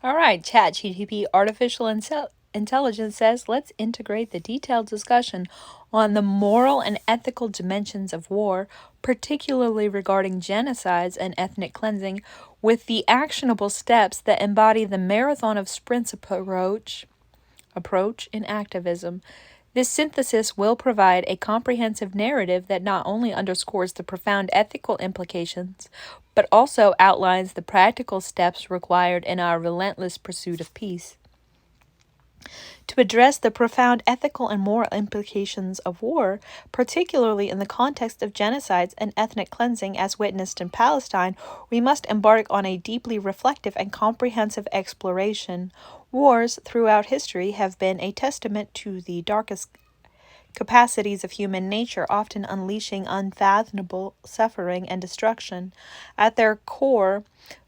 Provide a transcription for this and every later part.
All right, ChatGPT Artificial Intelligence says let's integrate the detailed discussion on the moral and ethical dimensions of war, particularly regarding genocides and ethnic cleansing, with the actionable steps that embody the marathon of sprints approach in activism. This synthesis will provide a comprehensive narrative that not only underscores the profound ethical implications, but also outlines the practical steps required in our relentless pursuit of peace. To address the profound ethical and moral implications of war, particularly in the context of genocides and ethnic cleansing as witnessed in Palestine, we must embark on a deeply reflective and comprehensive exploration. Wars throughout history have been a testament to the darkest capacities of human nature, often unleashing unfathomable suffering and destruction. At their core,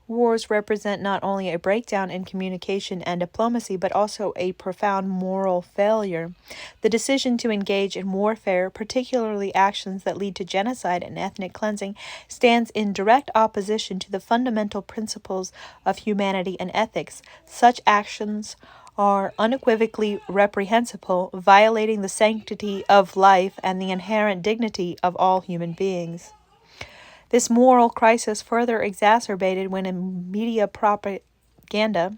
wars represent not only a breakdown in communication and diplomacy, but also a profound moral failure. The decision to engage in warfare, particularly actions that lead to genocide and ethnic cleansing, stands in direct opposition to the fundamental principles of humanity and ethics. Such actions are unequivocally reprehensible, violating the sanctity of life and the inherent dignity of all human beings. This moral crisis further exacerbated when media propaganda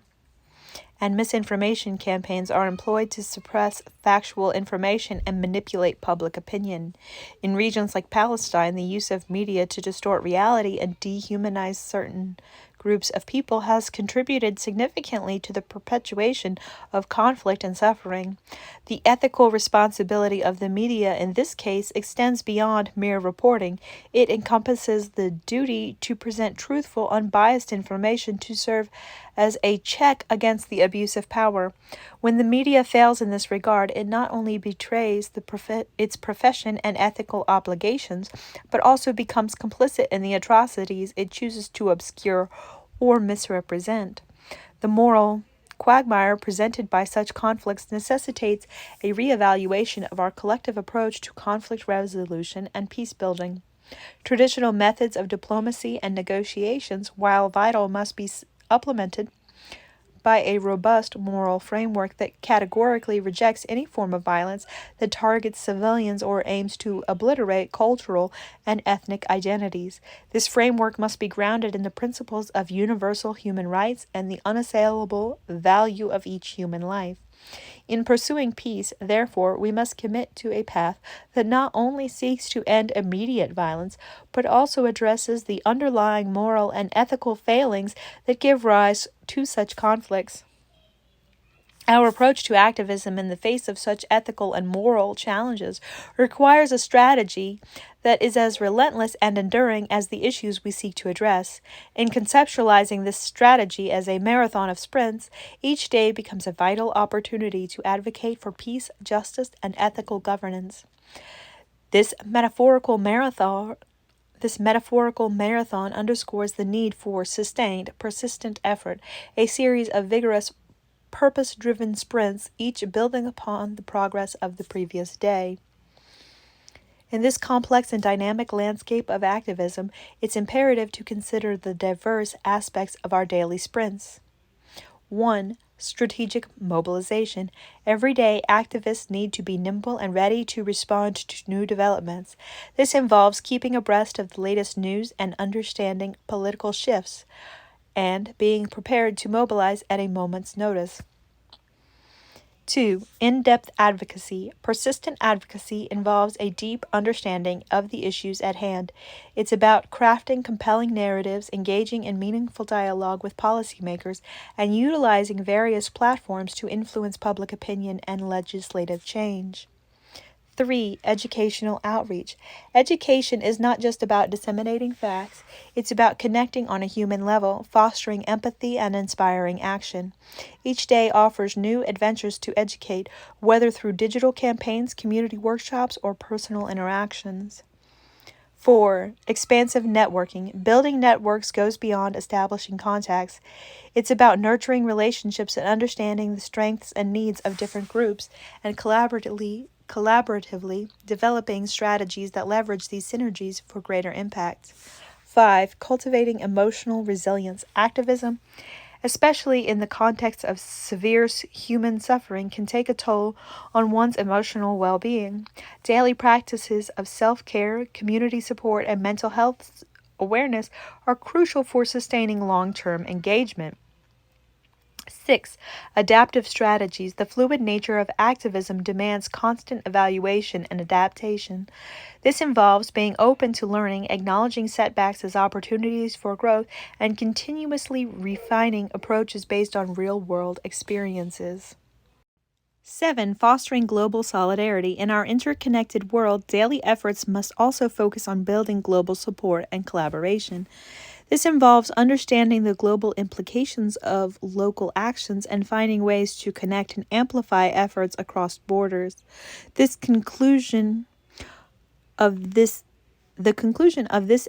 and misinformation campaigns are employed to suppress factual information and manipulate public opinion. In regions like Palestine, the use of media to distort reality and dehumanize certain groups of people has contributed significantly to the perpetuation of conflict and suffering. The ethical responsibility of the media in this case extends beyond mere reporting. It encompasses the duty to present truthful, unbiased information to serve as a check against the abuse of power. When the media fails in this regard, it not only betrays its profession and ethical obligations, but also becomes complicit in the atrocities it chooses to obscure or misrepresent. The moral quagmire presented by such conflicts necessitates a reevaluation of our collective approach to conflict resolution and peace building. Traditional methods of diplomacy and negotiations, while vital, must be supplemented by a robust moral framework that categorically rejects any form of violence that targets civilians or aims to obliterate cultural and ethnic identities. This framework must be grounded in the principles of universal human rights and the unassailable value of each human life. In pursuing peace, therefore, we must commit to a path that not only seeks to end immediate violence, but also addresses the underlying moral and ethical failings that give rise to such conflicts. Our approach to activism in the face of such ethical and moral challenges requires a strategy that is as relentless and enduring as the issues we seek to address. In conceptualizing this strategy as a marathon of sprints, each day becomes a vital opportunity to advocate for peace, justice, and ethical governance. This metaphorical marathon underscores the need for sustained, persistent effort, a series of vigorous, purpose-driven sprints, each building upon the progress of the previous day. In this complex and dynamic landscape of activism, it's imperative to consider the diverse aspects of our daily sprints. 1. Strategic mobilization. Every day, activists need to be nimble and ready to respond to new developments. This involves keeping abreast of the latest news and understanding political shifts, and being prepared to mobilize at a moment's notice. 2. In-depth advocacy. Persistent advocacy involves a deep understanding of the issues at hand. It's about crafting compelling narratives, engaging in meaningful dialogue with policymakers, and utilizing various platforms to influence public opinion and legislative change. 3. Educational outreach. Education is not just about disseminating facts, it's about connecting on a human level, fostering empathy and inspiring action. Each day offers new adventures to educate, whether through digital campaigns, community workshops, or personal interactions. 4. Expansive networking. Building networks goes beyond establishing contacts. It's about nurturing relationships and understanding the strengths and needs of different groups, and collaboratively developing strategies that leverage these synergies for greater impact. 5. Cultivating emotional resilience. Activism especially in the context of severe human suffering, can take a toll on one's emotional well-being. Daily practices of self-care, community support, and mental health awareness are crucial for sustaining long-term engagement. 6. Adaptive strategies. The fluid nature of activism demands constant evaluation and adaptation. This involves being open to learning, acknowledging setbacks as opportunities for growth, and continuously refining approaches based on real-world experiences. 7. Fostering global solidarity. In our interconnected world, daily efforts must also focus on building global support and collaboration. This involves understanding the global implications of local actions and finding ways to connect and amplify efforts across borders. The conclusion of this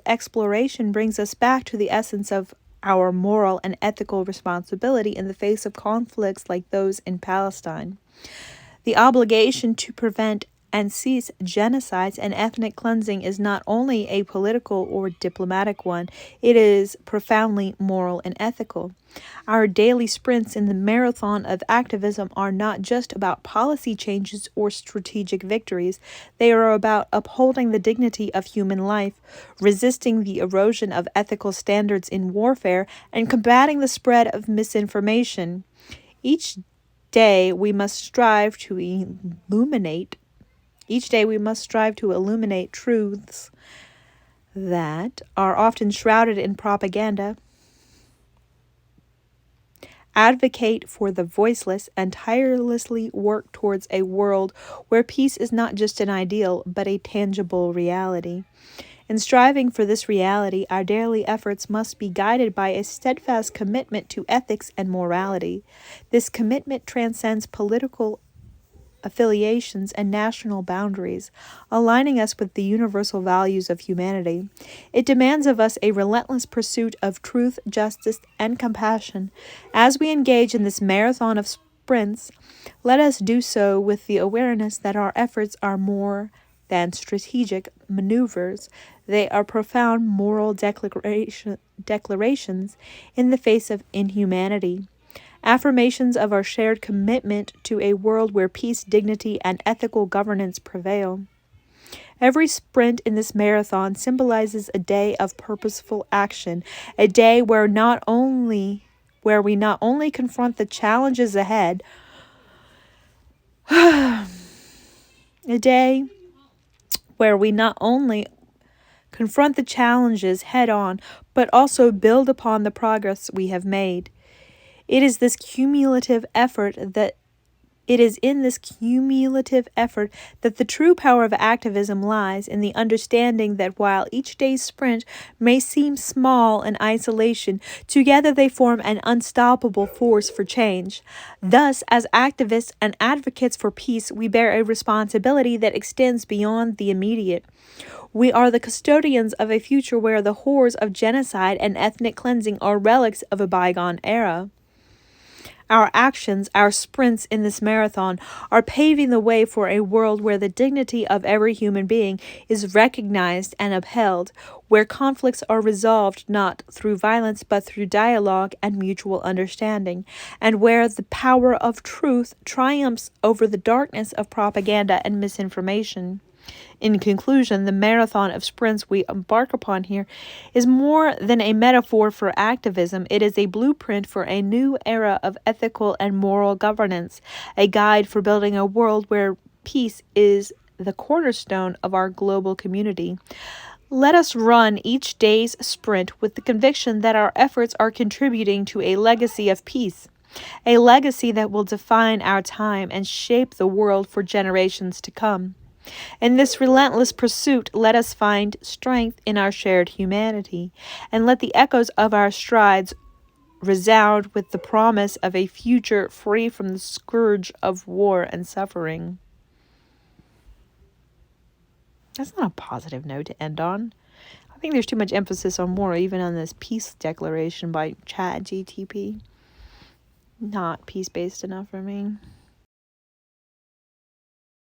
exploration brings us back to the essence of our moral and ethical responsibility in the face of conflicts like those in Palestine. The obligation to prevent and cease genocides and ethnic cleansing is not only a political or diplomatic one, it is profoundly moral and ethical. Our daily sprints in the marathon of activism are not just about policy changes or strategic victories. They are about upholding the dignity of human life, resisting the erosion of ethical standards in warfare, and combating the spread of misinformation. Each day we must strive to illuminate truths that are often shrouded in propaganda, advocate for the voiceless, and tirelessly work towards a world where peace is not just an ideal, but a tangible reality. In striving for this reality, our daily efforts must be guided by a steadfast commitment to ethics and morality. This commitment transcends political affiliations and national boundaries, aligning us with the universal values of humanity. It demands of us a relentless pursuit of truth, justice, and compassion. As we engage in this marathon of sprints, let us do so with the awareness that our efforts are more than strategic maneuvers. They are profound moral declarations in the face of inhumanity. Affirmations of our shared commitment to a world where peace, dignity, and ethical governance prevail. Every sprint in this marathon symbolizes a day of purposeful action, a day where we not only confront the challenges ahead, a day where we not only confront the challenges head on, but also build upon the progress we have made. It is in this cumulative effort that the true power of activism lies, in the understanding that while each day's sprint may seem small in isolation, together they form an unstoppable force for change. Thus, as activists and advocates for peace, we bear a responsibility that extends beyond the immediate. We are the custodians of a future where the horrors of genocide and ethnic cleansing are relics of a bygone era. Our actions, our sprints in this marathon, are paving the way for a world where the dignity of every human being is recognized and upheld, where conflicts are resolved not through violence but through dialogue and mutual understanding, and where the power of truth triumphs over the darkness of propaganda and misinformation. In conclusion, the marathon of sprints we embark upon here is more than a metaphor for activism. It is a blueprint for a new era of ethical and moral governance, a guide for building a world where peace is the cornerstone of our global community. Let us run each day's sprint with the conviction that our efforts are contributing to a legacy of peace, a legacy that will define our time and shape the world for generations to come. In this relentless pursuit, let us find strength in our shared humanity, and let the echoes of our strides resound with the promise of a future free from the scourge of war and suffering. That's not a positive note to end on. I think there's too much emphasis on war, even on this peace declaration by ChatGTP. Not peace-based enough for me.